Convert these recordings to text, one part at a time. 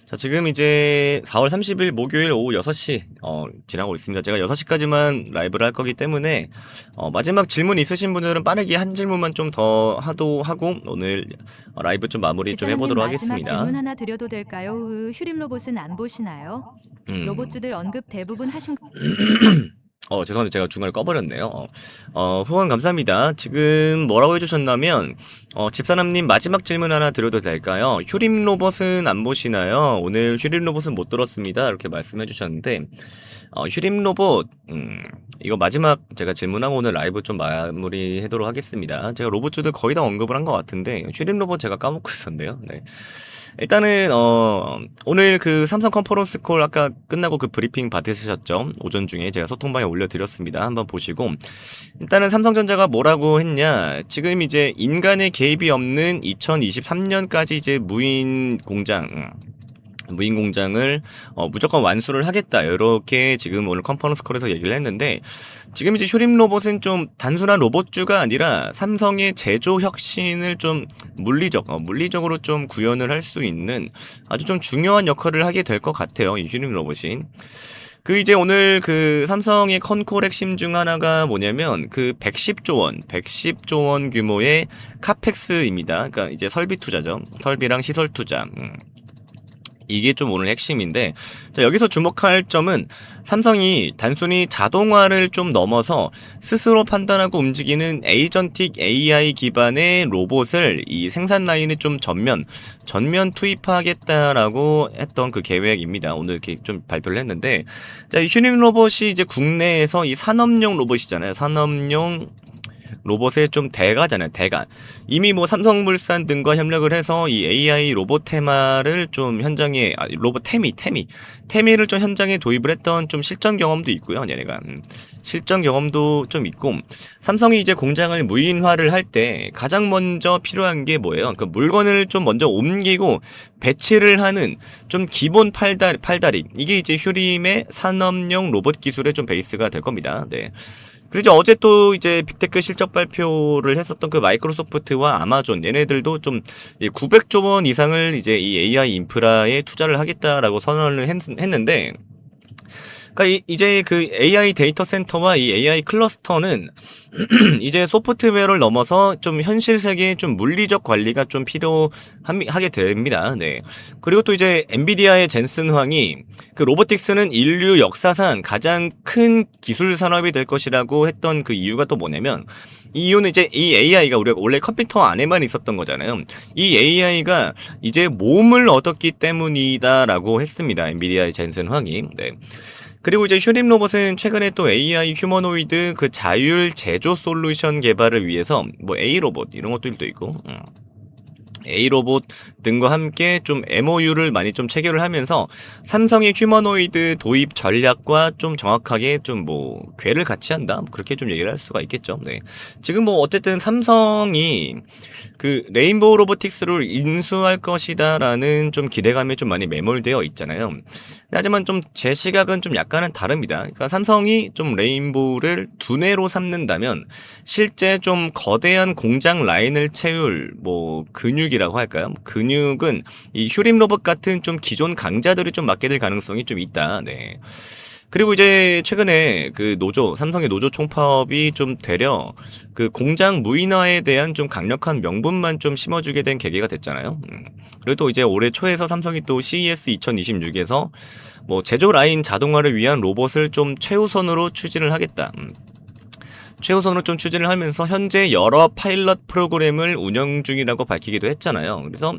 자, 지금 이제 4월 30일 목요일 오후 6시 지나고 있습니다. 제가 6시까지만 라이브를 할 거기 때문에 마지막 질문 있으신 분들은 빠르게 한 질문만 좀 더 하고 오늘 라이브 좀 마무리 좀 집사람님 해보도록 마지막 하겠습니다. 질문 하나 드려도 될까요? 휴림 로봇은 안 보시나요? 로봇주들 언급 대부분 하신 죄송한데 제가 중간에 꺼버렸네요. 후원 감사합니다. 지금 뭐라고 해주셨냐면, 집사람님 마지막 질문 하나 드려도 될까요? 휴림 로봇은 안 보시나요? 오늘 휴림 로봇은 못 들었습니다. 이렇게 말씀해 주셨는데, 휴림 로봇, 이거 마지막 제가 질문하고 오늘 라이브 좀 마무리 하도록 하겠습니다. 제가 로봇주들 거의 다 언급을 한 것 같은데, 휴림 로봇 제가 까먹고 있었는데요. 네. 일단은 오늘 그 삼성 컨퍼런스 콜 아까 끝나고 그 브리핑 받으셨죠? 오전 중에 제가 소통방에 올려드렸습니다. 한번 보시고 일단은 삼성전자가 뭐라고 했냐, 지금 이제 인간의 개입이 없는 2023년까지 이제 무인 공장을 무조건 완수를 하겠다, 이렇게 지금 오늘 컨퍼런스 콜에서 얘기를 했는데, 지금 이제 휴림 로봇은 좀 단순한 로봇주가 아니라 삼성의 제조 혁신을 좀 물리적으로 좀 구현을 할 수 있는 아주 좀 중요한 역할을 하게 될 것 같아요, 이 휴림 로봇이. 그 이제 오늘 그 삼성의 컨콜 핵심 중 하나가 뭐냐면 그 110조 원 규모의 카펙스입니다. 그러니까 이제 설비 투자죠. 설비랑 시설 투자. 이게 좀 오늘 핵심인데, 자, 여기서 주목할 점은 삼성이 단순히 자동화를 좀 넘어서 스스로 판단하고 움직이는 에이전틱 AI 기반의 로봇을 이 생산 라인에 좀 전면 투입하겠다라고 했던 그 계획입니다. 오늘 이렇게 좀 발표를 했는데, 자, 이 휴림 로봇이 이제 국내에서 이 산업용 로봇이잖아요. 산업용 로봇의 좀 대가잖아요, 대가. 이미 뭐 삼성물산 등과 협력을 해서 이 AI 로봇 테마를 좀 현장에, 로봇 태미를 좀 현장에 도입을 했던 좀 실전 경험도 있고요, 얘네가. 실전 경험도 좀 있고, 삼성이 이제 공장을 무인화를 할 때 가장 먼저 필요한 게 뭐예요? 그 물건을 좀 먼저 옮기고 배치를 하는 좀 기본 팔다리. 이게 이제 휴림의 산업용 로봇 기술의 좀 베이스가 될 겁니다. 네. 그리고 어제 또 이제 빅테크 실적 발표를 했었던 그 마이크로소프트와 아마존, 얘네들도 좀 900조 원 이상을 이제 이 AI 인프라에 투자를 하겠다라고 선언을 했는데, 그러니까 이제 그 AI 데이터 센터와 이 AI 클러스터는 이제 소프트웨어를 넘어서 좀 현실 세계의 좀 물리적 관리가 좀 필요하게 됩니다. 네. 그리고 또 이제 엔비디아의 젠슨 황이 그 로보틱스는 인류 역사상 가장 큰 기술 산업이 될 것이라고 했던 그 이유가 또 뭐냐면, 이 이유는 이제 이 AI가 우리가 원래 컴퓨터 안에만 있었던 거잖아요. 이 AI가 이제 몸을 얻었기 때문이다라고 했습니다. 엔비디아의 젠슨 황이. 네. 그리고 이제 휴림 로봇은 최근에 또 AI 휴머노이드 그 자율 제조 솔루션 개발을 위해서 뭐 A 로봇 이런 것들도 있고, A 로봇 등과 함께 좀 MOU를 많이 좀 체결을 하면서 삼성의 휴머노이드 도입 전략과 좀 정확하게 좀 뭐 궤를 같이 한다, 그렇게 좀 얘기를 할 수가 있겠죠. 네. 지금 뭐 어쨌든 삼성이 그 레인보우 로보틱스를 인수할 것이다라는 좀 기대감에 좀 많이 매몰되어 있잖아요. 하지만 좀 제 시각은 좀 약간은 다릅니다. 그러니까 삼성이 좀 레인보우를 두뇌로 삼는다면 실제 좀 거대한 공장 라인을 채울 뭐 근육이라고 할까요? 근육은 이 휴림 로봇 같은 좀 기존 강자들이 좀 맡게 될 가능성이 좀 있다. 네. 그리고 이제 최근에 그 삼성의 노조 총파업이 좀 되려 그 공장 무인화에 대한 좀 강력한 명분만 좀 심어주게 된 계기가 됐잖아요. 그리고 또 이제 올해 초에서 삼성이 또 CES 2026에서 뭐 제조 라인 자동화를 위한 로봇을 좀 최우선으로 추진을 하겠다. 최우선으로 좀 추진을 하면서 현재 여러 파일럿 프로그램을 운영 중이라고 밝히기도 했잖아요. 그래서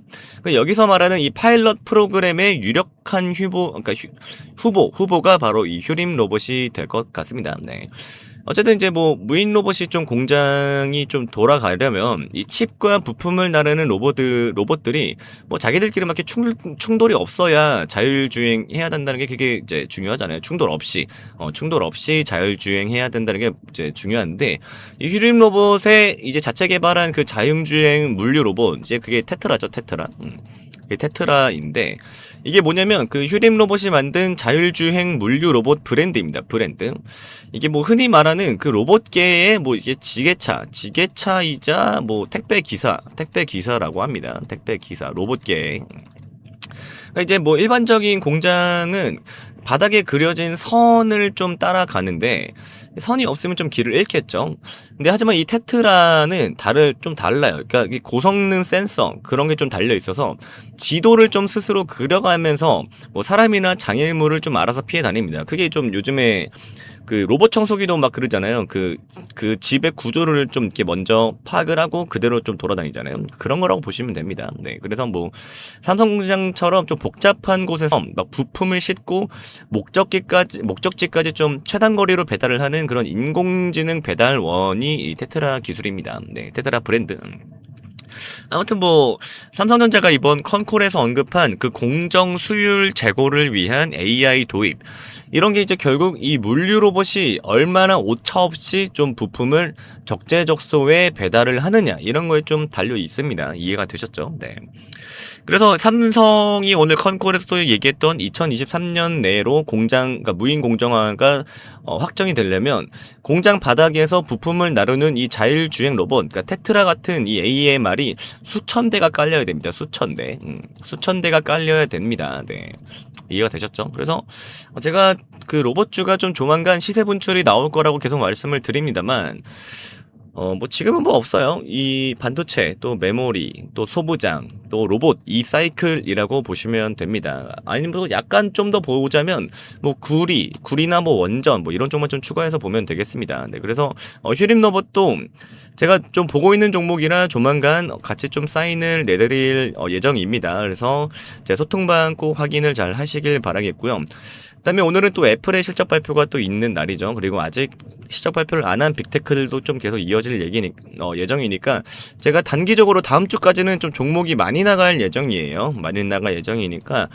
여기서 말하는 이 파일럿 프로그램의 유력한 그러니까 후보가 바로 이 휴림 로봇이 될 것 같습니다. 네. 어쨌든 이제 뭐 무인 로봇이 좀 공장이 좀 돌아가려면 이 칩과 부품을 나르는 로봇들이 뭐 자기들끼리 막 이렇게 충돌이 없어야 자율주행해야 된다는 게 그게 이제 중요하잖아요. 충돌 없이 자율주행해야 된다는 게 이제 중요한데, 이 휴림 로봇의 이제 자체 개발한 그 자율주행 물류 로봇, 이제 그게 테트라죠, 테트라. 그게 테트라인데, 이게 뭐냐면 그 휴림 로봇이 만든 자율주행 물류 로봇 브랜드입니다. 브랜드. 이게 뭐 흔히 말하는 그 로봇계의 뭐 이게 지게차이자 뭐 택배 기사라고 합니다. 택배 기사, 로봇계. 그러니까 이제 뭐 일반적인 공장은 바닥에 그려진 선을 좀 따라가는데 선이 없으면 좀 길을 잃겠죠. 근데 하지만 이 테트라는 좀 달라요. 그러니까 이 고성능 센서 그런 게 좀 달려 있어서 지도를 좀 스스로 그려가면서 뭐 사람이나 장애물을 좀 알아서 피해 다닙니다. 그게 좀 요즘에 그 로봇 청소기도 막 그러잖아요. 그 집의 구조를 좀 이렇게 먼저 파악을 하고 그대로 좀 돌아다니잖아요. 그런 거라고 보시면 됩니다. 네. 그래서 뭐 삼성공장처럼 좀 복잡한 곳에서 막 부품을 싣고 목적지까지 좀 최단 거리로 배달을 하는 그런 인공지능 배달원이 이 테트라 기술입니다. 네. 테트라 브랜드. 아무튼 뭐 삼성전자가 이번 컨콜에서 언급한 그 공정 수율 제고를 위한 AI 도입 이런 게 이제 결국 이 물류 로봇이 얼마나 오차 없이 좀 부품을 적재적소에 배달을 하느냐 이런 거에 좀 달려 있습니다. 이해가 되셨죠? 네. 그래서 삼성이 오늘 컨콜에서도 얘기했던 2023년 내로 그러니까 무인 공정화가 확정이 되려면 공장 바닥에서 부품을 나르는 이 자율주행 로봇, 그러니까 테트라 같은 이 AMR이 수천 대가 깔려야 됩니다. 수천 대. 수천 대가 깔려야 됩니다. 네. 이해가 되셨죠? 그래서 제가 그 로봇주가 좀 조만간 시세 분출이 나올 거라고 계속 말씀을 드립니다만 뭐 지금은 뭐 없어요. 이 반도체, 또 메모리, 또 소부장, 또 로봇 이 사이클이라고 보시면 됩니다. 아니면 뭐 약간 좀 더 보자면 뭐 구리나 뭐 원전 뭐 이런 쪽만 좀 추가해서 보면 되겠습니다. 네, 그래서 휴림 로봇도 제가 좀 보고 있는 종목이라 조만간 같이 좀 사인을 내드릴 예정입니다. 그래서 제 소통방 꼭 확인을 잘 하시길 바라겠고요. 그다음에 오늘은 또 애플의 실적 발표가 또 있는 날이죠. 그리고 아직 실적 발표를 안 한 빅테크들도 좀 계속 이어질 예정이니까 제가 단기적으로 다음 주까지는 좀 종목이 많이 나갈 예정이에요. 많이 나갈 예정이니까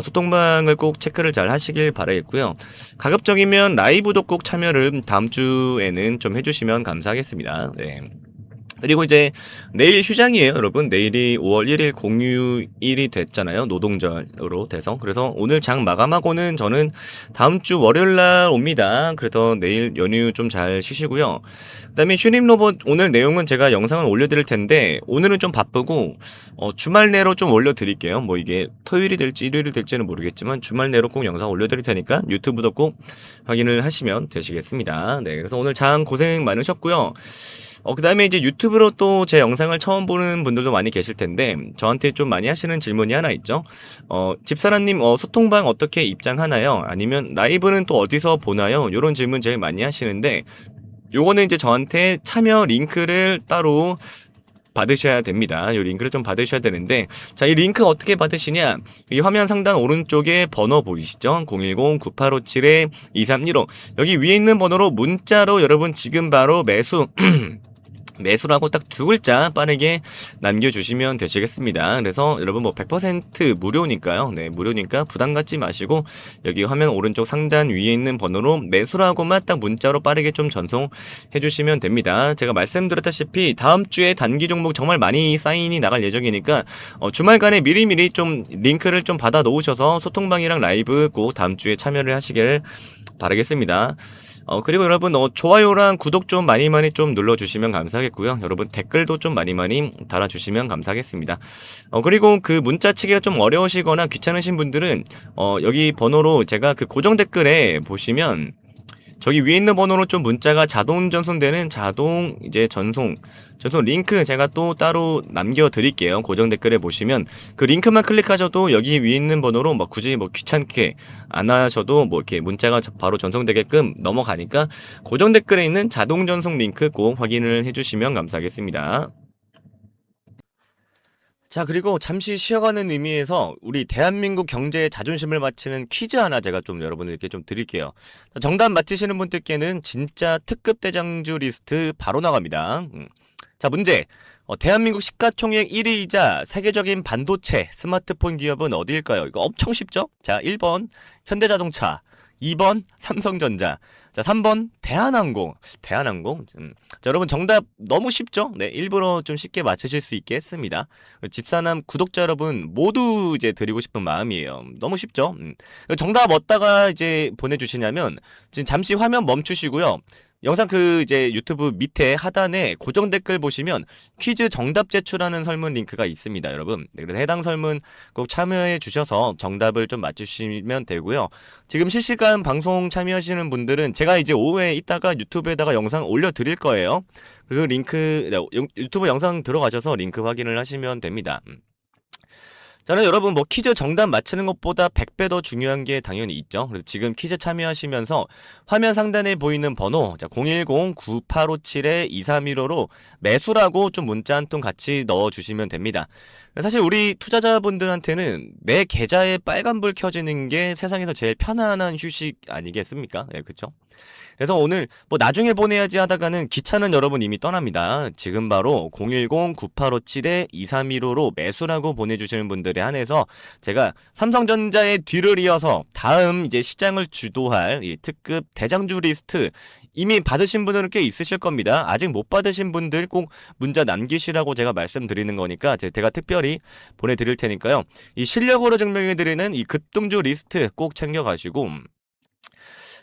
소통방을 꼭 체크를 잘 하시길 바라겠고요. 가급적이면 라이브도 꼭 참여를 다음 주에는 좀 해주시면 감사하겠습니다. 네. 그리고 이제 내일 휴장이에요, 여러분. 내일이 5월 1일 공휴일이 됐잖아요. 노동절으로 돼서. 그래서 오늘 장 마감하고는 저는 다음 주 월요일 날 옵니다. 그래서 내일 연휴 좀 잘 쉬시고요. 그다음에 휴림 로봇 오늘 내용은 제가 영상을 올려드릴 텐데 오늘은 좀 바쁘고 주말 내로 좀 올려드릴게요. 뭐 이게 토요일이 될지 일요일이 될지는 모르겠지만 주말 내로 꼭 영상 올려드릴 테니까 유튜브도 꼭 확인을 하시면 되시겠습니다. 네, 그래서 오늘 장 고생 많으셨고요. 그 다음에 이제 유튜브로 또 제 영상을 처음 보는 분들도 많이 계실 텐데, 저한테 좀 많이 하시는 질문이 하나 있죠. 집사람님, 소통방 어떻게 입장하나요? 아니면 라이브는 또 어디서 보나요? 이런 질문 제일 많이 하시는데, 요거는 이제 저한테 참여 링크를 따로 받으셔야 됩니다. 이 링크를 좀 받으셔야 되는데, 자, 이 링크 어떻게 받으시냐? 이 화면 상단 오른쪽에 번호 보이시죠? 010-9857-2315. 여기 위에 있는 번호로 문자로 여러분 지금 바로 매수라고 딱 두 글자 빠르게 남겨주시면 되시겠습니다. 그래서 여러분 뭐 100% 무료니까요. 네, 무료니까 부담 갖지 마시고 여기 화면 오른쪽 상단 위에 있는 번호로 매수라고만 딱 문자로 빠르게 좀 전송해 주시면 됩니다. 제가 말씀드렸다시피 다음 주에 단기 종목 정말 많이 사인이 나갈 예정이니까 주말간에 미리미리 좀 링크를 좀 받아 놓으셔서 소통방이랑 라이브 꼭 다음 주에 참여를 하시길 바라겠습니다. 그리고 여러분 좋아요랑 구독 좀 많이 좀 눌러주시면 감사하겠고요. 여러분 댓글도 좀 많이 달아주시면 감사하겠습니다. 그리고 그 문자 치기가 좀 어려우시거나 귀찮으신 분들은 여기 번호로 제가 그 고정 댓글에 보시면 저기 위에 있는 번호로 좀 문자가 자동 전송되는 자동 이제 전송 링크 제가 또 따로 남겨드릴게요. 고정 댓글에 보시면 그 링크만 클릭하셔도 여기 위에 있는 번호로 뭐 굳이 뭐 귀찮게 안 하셔도 뭐 이렇게 문자가 바로 전송되게끔 넘어가니까 고정 댓글에 있는 자동 전송 링크 꼭 확인을 해주시면 감사하겠습니다. 자, 그리고 잠시 쉬어가는 의미에서 우리 대한민국 경제의 자존심을 맞추는 퀴즈 하나 제가 좀 여러분들께 좀 드릴게요. 정답 맞히시는 분들께는 진짜 특급 대장주 리스트 바로 나갑니다. 자, 문제. 대한민국 시가총액 1위이자 세계적인 반도체 스마트폰 기업은 어디일까요? 이거 엄청 쉽죠? 자, 1번 현대자동차, 2번 삼성전자, 자 3번 대한항공. 자, 여러분 정답 너무 쉽죠? 네, 일부러 좀 쉽게 맞추실 수 있게 했습니다. 집사남 구독자 여러분 모두 이제 드리고 싶은 마음이에요. 너무 쉽죠? 정답 어디다가 이제 보내주시냐면 지금 잠시 화면 멈추시고요. 영상 이제 유튜브 밑에 하단에 고정 댓글 보시면 퀴즈 정답 제출하는 설문 링크가 있습니다, 여러분. 네, 그래서 해당 설문 꼭 참여해 주셔서 정답을 좀 맞추시면 되고요. 지금 실시간 방송 참여하시는 분들은 제가 이제 오후에 이따가 유튜브에다가 영상 올려드릴 거예요. 그 링크, 유튜브 영상 들어가셔서 링크 확인을 하시면 됩니다. 저는 여러분 뭐 퀴즈 정답 맞히는 것보다 100배 더 중요한 게 당연히 있죠. 그래서 지금 퀴즈 참여하시면서 화면 상단에 보이는 번호 010-9857-2315로 매수라고 좀 문자 한 통 같이 넣어주시면 됩니다. 사실 우리 투자자분들한테는 내 계좌에 빨간불 켜지는 게 세상에서 제일 편안한 휴식 아니겠습니까? 예, 그쵸? 그래서 오늘 뭐 나중에 보내야지 하다가는 기차는 여러분 이미 떠납니다. 지금 바로 010-9857-2315로 매수라고 보내주시는 분들에 한해서 제가 삼성전자의 뒤를 이어서 다음 이제 시장을 주도할 이 특급 대장주 리스트 이미 받으신 분들은 꽤 있으실 겁니다. 아직 못 받으신 분들 꼭 문자 남기시라고 제가 말씀드리는 거니까 제가 특별히 보내드릴 테니까요. 이 실력으로 증명해드리는 이 급등주 리스트 꼭 챙겨가시고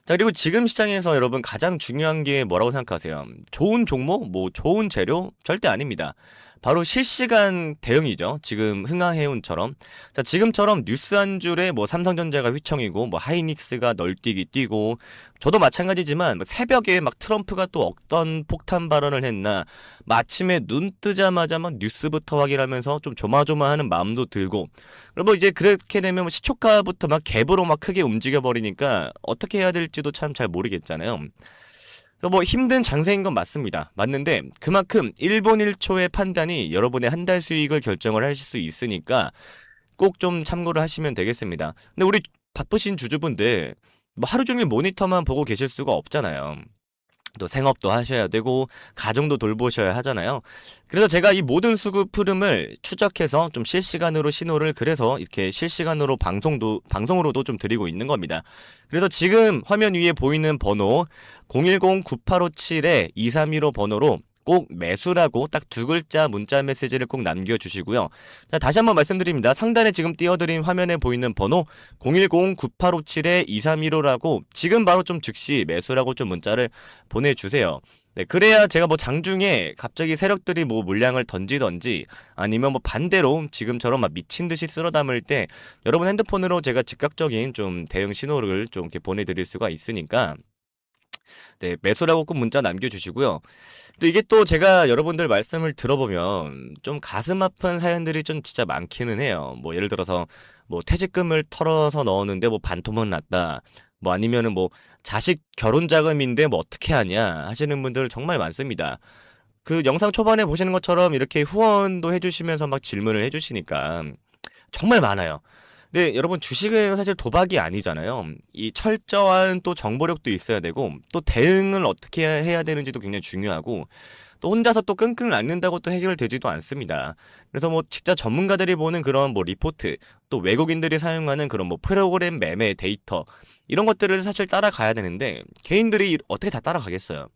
자, 그리고 지금 시장에서 여러분 가장 중요한 게 뭐라고 생각하세요? 좋은 종목? 뭐 좋은 재료? 절대 아닙니다. 바로 실시간 대응이죠. 지금 흥하해운처럼. 자, 지금처럼 뉴스 한 줄에 뭐 삼성전자가 휘청이고 뭐 하이닉스가 널뛰기 뛰고 저도 마찬가지지만 새벽에 막 트럼프가 또 어떤 폭탄 발언을 했나 아침에 눈 뜨자마자 막 뉴스부터 확인하면서 좀 조마조마하는 마음도 들고 그리고 이제 그렇게 되면 시초가부터 막 갭으로 막 크게 움직여 버리니까 어떻게 해야 될지도 참 잘 모르겠잖아요. 뭐 힘든 장세인 건 맞습니다. 맞는데 그만큼 1분 1초의 판단이 여러분의 한 달 수익을 결정을 하실 수 있으니까 꼭 좀 참고를 하시면 되겠습니다. 근데 우리 바쁘신 주주분들 뭐 하루 종일 모니터만 보고 계실 수가 없잖아요. 또 생업도 하셔야 되고 가정도 돌보셔야 하잖아요. 그래서 제가 이 모든 수급 흐름을 추적해서 좀 실시간으로 신호를 그래서 이렇게 실시간으로 방송으로도 좀 드리고 있는 겁니다. 그래서 지금 화면 위에 보이는 번호 010-9857-2315 번호로 꼭 매수라고 딱 두 글자 문자 메시지를 꼭 남겨주시고요. 자, 다시 한번 말씀드립니다. 상단에 지금 띄워드린 화면에 보이는 번호 010-9857-2315라고 지금 바로 좀 즉시 매수라고 좀 문자를 보내주세요. 네, 그래야 제가 뭐 장중에 갑자기 세력들이 뭐 물량을 던지던지 아니면 뭐 반대로 지금처럼 막 미친 듯이 쓸어 담을 때 여러분 핸드폰으로 제가 즉각적인 좀 대응 신호를 좀 이렇게 보내드릴 수가 있으니까 네, 매수라고 꼭 문자 남겨주시고요. 또 이게 또 제가 여러분들 말씀을 들어보면 좀 가슴 아픈 사연들이 좀 진짜 많기는 해요. 뭐 예를 들어서 뭐 퇴직금을 털어서 넣었는데 뭐 반토막 났다. 뭐 아니면은 뭐 자식 결혼 자금인데 뭐 어떻게 하냐 하시는 분들 정말 많습니다. 그 영상 초반에 보시는 것처럼 이렇게 후원도 해주시면서 막 질문을 해주시니까 정말 많아요. 근데 여러분 주식은 사실 도박이 아니잖아요. 이 철저한 또 정보력도 있어야 되고 또 대응을 어떻게 해야 되는지도 굉장히 중요하고 또 혼자서 또 끙끙 앓는다고 또 해결되지도 않습니다. 그래서 뭐 진짜 전문가들이 보는 그런 뭐 리포트 또 외국인들이 사용하는 그런 뭐 프로그램 매매 데이터 이런 것들을 사실 따라가야 되는데 개인들이 어떻게 다 따라가겠어요.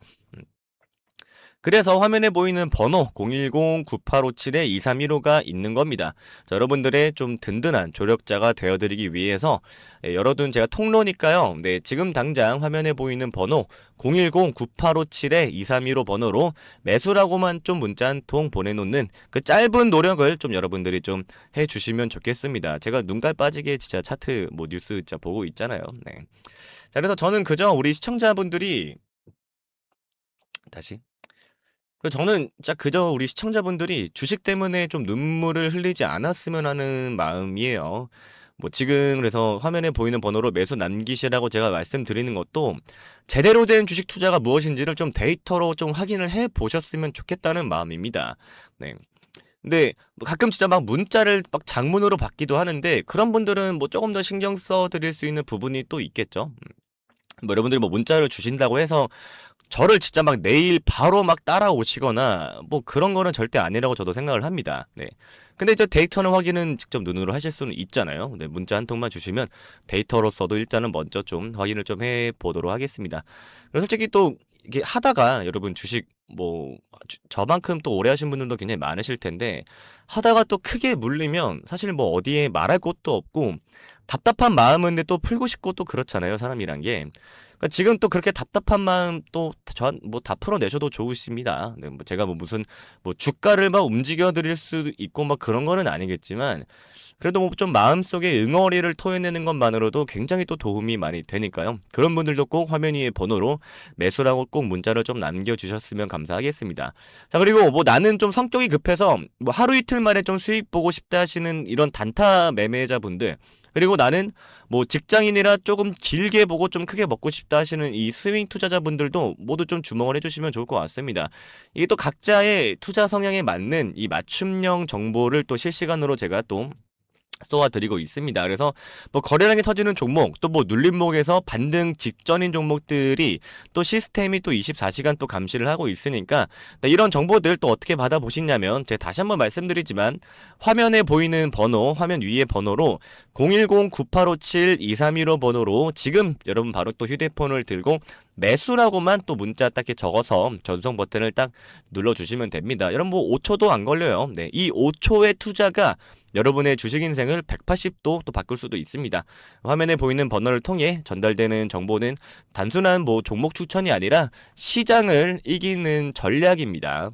그래서 화면에 보이는 번호 010-9857-2315가 있는 겁니다. 자, 여러분들의 좀 든든한 조력자가 되어드리기 위해서 열어둔 제가 통로니까요. 네, 지금 당장 화면에 보이는 번호 010-9857-2315 번호로 매수라고만 좀 문자 한 통 보내놓는 그 짧은 노력을 좀 여러분들이 좀 해주시면 좋겠습니다. 제가 눈깔 빠지게 진짜 차트 뭐 뉴스 진짜 보고 있잖아요. 네. 자, 그래서 저는 그저 우리 시청자분들이 다시 그래서 저는 진짜 그저 우리 시청자분들이 주식 때문에 좀 눈물을 흘리지 않았으면 하는 마음이에요. 뭐 지금 그래서 화면에 보이는 번호로 매수 남기시라고 제가 말씀드리는 것도 제대로 된 주식 투자가 무엇인지를 좀 데이터로 좀 확인을 해 보셨으면 좋겠다는 마음입니다. 네. 근데 뭐 가끔 진짜 막 문자를 막 장문으로 받기도 하는데 그런 분들은 뭐 조금 더 신경 써 드릴 수 있는 부분이 또 있겠죠. 뭐 여러분들이 뭐 문자를 주신다고 해서 저를 진짜 막 내일 바로 막 따라오시거나 뭐 그런 거는 절대 아니라고 저도 생각을 합니다. 네. 근데 저 데이터는 확인은 직접 눈으로 하실 수는 있잖아요. 네, 문자 한 통만 주시면 데이터로서도 일단은 먼저 좀 확인을 좀 해보도록 하겠습니다. 그리고 솔직히 또 이게 하다가 여러분 주식 뭐 저만큼 또 오래 하신 분들도 굉장히 많으실 텐데 하다가 또 크게 물리면 사실 뭐 어디에 말할 곳도 없고 답답한 마음인데 또 풀고 싶고 또 그렇잖아요. 사람이란 게. 그러니까 지금 또 그렇게 답답한 마음 또 뭐 다 풀어내셔도 좋으십니다. 네, 뭐 제가 뭐 무슨 뭐 주가를 막 움직여 드릴 수 있고 막 그런 거는 아니겠지만 그래도 뭐 좀 마음속에 응어리를 토해내는 것만으로도 굉장히 또 도움이 많이 되니까요. 그런 분들도 꼭 화면 위에 번호로 매수라고 꼭 문자를 좀 남겨주셨으면 감사하겠습니다. 자, 그리고 뭐 나는 좀 성격이 급해서 뭐 하루 이틀 만에 좀 수익 보고 싶다 하시는 이런 단타 매매자분들, 그리고 나는 뭐 직장인이라 조금 길게 보고 좀 크게 먹고 싶다 하시는 이 스윙 투자자분들도 모두 좀 주목을 해주시면 좋을 것 같습니다. 이게 또 각자의 투자 성향에 맞는 이 맞춤형 정보를 또 실시간으로 제가 또 쏘아드리고 있습니다. 그래서 뭐 거래량이 터지는 종목, 또 뭐 눌림목에서 반등 직전인 종목들이 또 시스템이 또 24시간 또 감시를 하고 있으니까 이런 정보들 또 어떻게 받아보시냐면 제가 다시 한번 말씀드리지만 화면에 보이는 번호, 화면 위에 번호로 010-9857-2315 번호로 지금 여러분 바로 또 휴대폰을 들고 매수라고만 또 문자 딱 적어서 전송 버튼을 딱 눌러주시면 됩니다. 여러분 뭐 5초도 안 걸려요. 네, 이 5초의 투자가 여러분의 주식 인생을 180도 또 바꿀 수도 있습니다. 화면에 보이는 번호를 통해 전달되는 정보는 단순한 뭐 종목 추천이 아니라 시장을 이기는 전략입니다.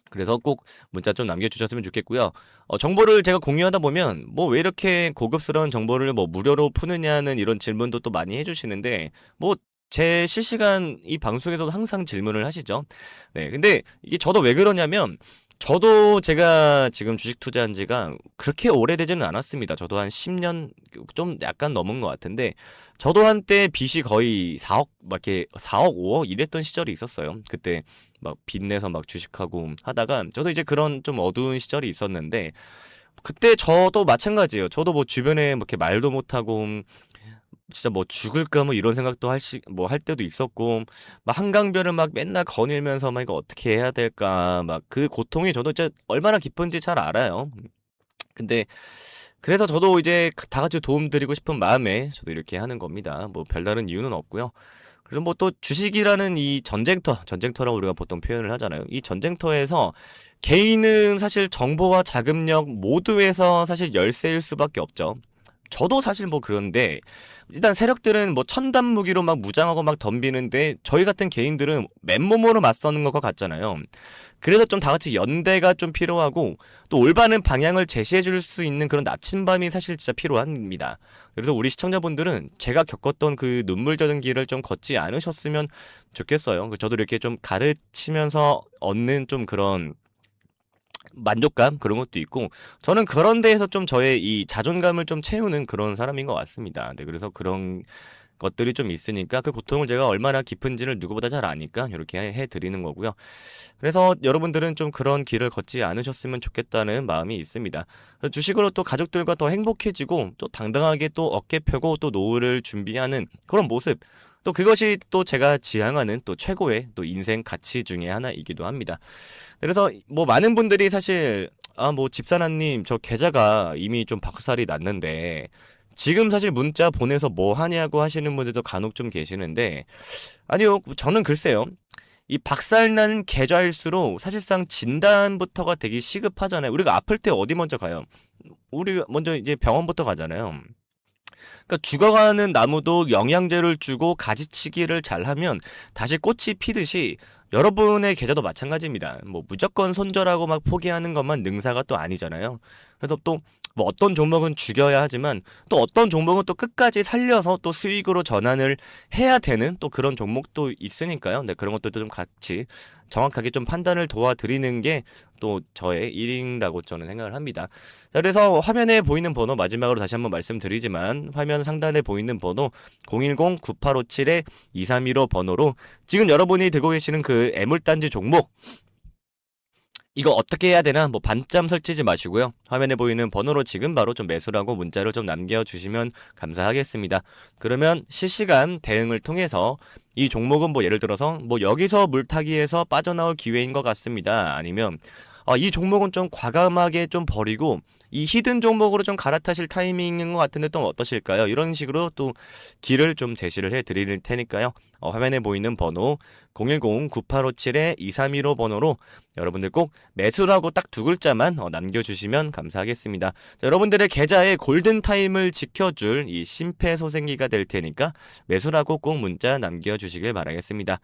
그래서 꼭 문자 좀 남겨주셨으면 좋겠고요. 정보를 제가 공유하다 보면 뭐 왜 이렇게 고급스러운 정보를 뭐 무료로 푸느냐는 이런 질문도 또 많이 해주시는데 뭐 제 실시간 이 방송에서도 항상 질문을 하시죠. 네, 근데 이게 저도 왜 그러냐면 저도 제가 지금 주식 투자한 지가 그렇게 오래되지는 않았습니다. 저도 한 10년 좀 약간 넘은 것 같은데 저도 한때 빚이 거의 4억 막 이렇게 4억 5억 이랬던 시절이 있었어요. 그때 막 빚내서 막 주식하고 하다가 저도 이제 그런 좀 어두운 시절이 있었는데 그때 저도 마찬가지예요. 저도 뭐 주변에 뭐 이렇게 말도 못하고 진짜 뭐 죽을까 뭐 이런 생각도 할 때도 있었고 막 한강변을 막 맨날 거닐면서 막 이거 어떻게 해야 될까 막 그 고통이 저도 진짜 얼마나 깊은지 잘 알아요. 근데 그래서 저도 이제 다 같이 도움 드리고 싶은 마음에 저도 이렇게 하는 겁니다. 뭐 별다른 이유는 없고요. 그래서 뭐 또 주식이라는 이 전쟁터라고 우리가 보통 표현을 하잖아요. 이 전쟁터에서 개인은 사실 정보와 자금력 모두에서 사실 열세일 수밖에 없죠. 저도 사실 뭐 그런데 일단 세력들은 뭐 첨단 무기로 막 무장하고 막 덤비는데 저희 같은 개인들은 맨몸으로 맞서는 것과 같잖아요. 그래서 좀 다 같이 연대가 좀 필요하고 또 올바른 방향을 제시해 줄 수 있는 그런 나침반이 사실 진짜 필요합니다. 그래서 우리 시청자분들은 제가 겪었던 그 눈물 젖은 길을 좀 걷지 않으셨으면 좋겠어요. 저도 이렇게 좀 가르치면서 얻는 좀 그런 만족감 그런 것도 있고 저는 그런 데에서 좀 저의 이 자존감을 좀 채우는 그런 사람인 것 같습니다. 네, 그래서 그런 것들이 좀 있으니까 그 고통을 제가 얼마나 깊은지를 누구보다 잘 아니까 이렇게 해드리는 거고요. 그래서 여러분들은 좀 그런 길을 걷지 않으셨으면 좋겠다는 마음이 있습니다. 주식으로 또 가족들과 더 행복해지고 또 당당하게 또 어깨 펴고 또 노후를 준비하는 그런 모습, 또 그것이 또 제가 지향하는 또 최고의 또 인생 가치 중에 하나이기도 합니다. 그래서 뭐 많은 분들이 사실 뭐 집사나님 저 계좌가 이미 좀 박살이 났는데 지금 사실 문자 보내서 뭐 하냐고 하시는 분들도 간혹 좀 계시는데 아니요, 저는 글쎄요. 이 박살난 계좌일수록 사실상 진단부터가 되게 시급하잖아요. 우리가 아플 때 어디 먼저 가요? 우리 먼저 이제 병원부터 가잖아요. 그러니까 죽어가는 나무도 영양제를 주고 가지치기를 잘하면 다시 꽃이 피듯이 여러분의 계좌도 마찬가지입니다. 뭐 무조건 손절하고 막 포기하는 것만 능사가 또 아니잖아요. 그래서 또 뭐 어떤 종목은 죽여야 하지만 또 어떤 종목은 또 끝까지 살려서 또 수익으로 전환을 해야 되는 또 그런 종목도 있으니까요. 네, 그런 것들도 좀 같이 정확하게 좀 판단을 도와드리는 게 또 저의 일이라고 저는 생각을 합니다. 자, 그래서 화면에 보이는 번호 마지막으로 다시 한번 말씀드리지만 화면 상단에 보이는 번호 010-9857-2315 번호로 지금 여러분이 들고 계시는 그 애물단지 종목 이거 어떻게 해야 되나 뭐 반점 설치지 마시고요. 화면에 보이는 번호로 지금 바로 좀 매수라고 문자를 좀 남겨주시면 감사하겠습니다. 그러면 실시간 대응을 통해서 이 종목은 뭐 예를 들어서 뭐 여기서 물타기에서 빠져나올 기회인 것 같습니다. 아니면 이 종목은 좀 과감하게 좀 버리고 이 히든 종목으로 좀 갈아타실 타이밍인 것 같은데 또 어떠실까요? 이런 식으로 또 길을 좀 제시를 해드릴 테니까요. 화면에 보이는 번호 010-9857-2315 번호로 여러분들 꼭 매수라고 딱 두 글자만 남겨주시면 감사하겠습니다. 자, 여러분들의 계좌에 골든타임을 지켜줄 이 심폐소생기가 될 테니까 매수라고 꼭 문자 남겨주시길 바라겠습니다.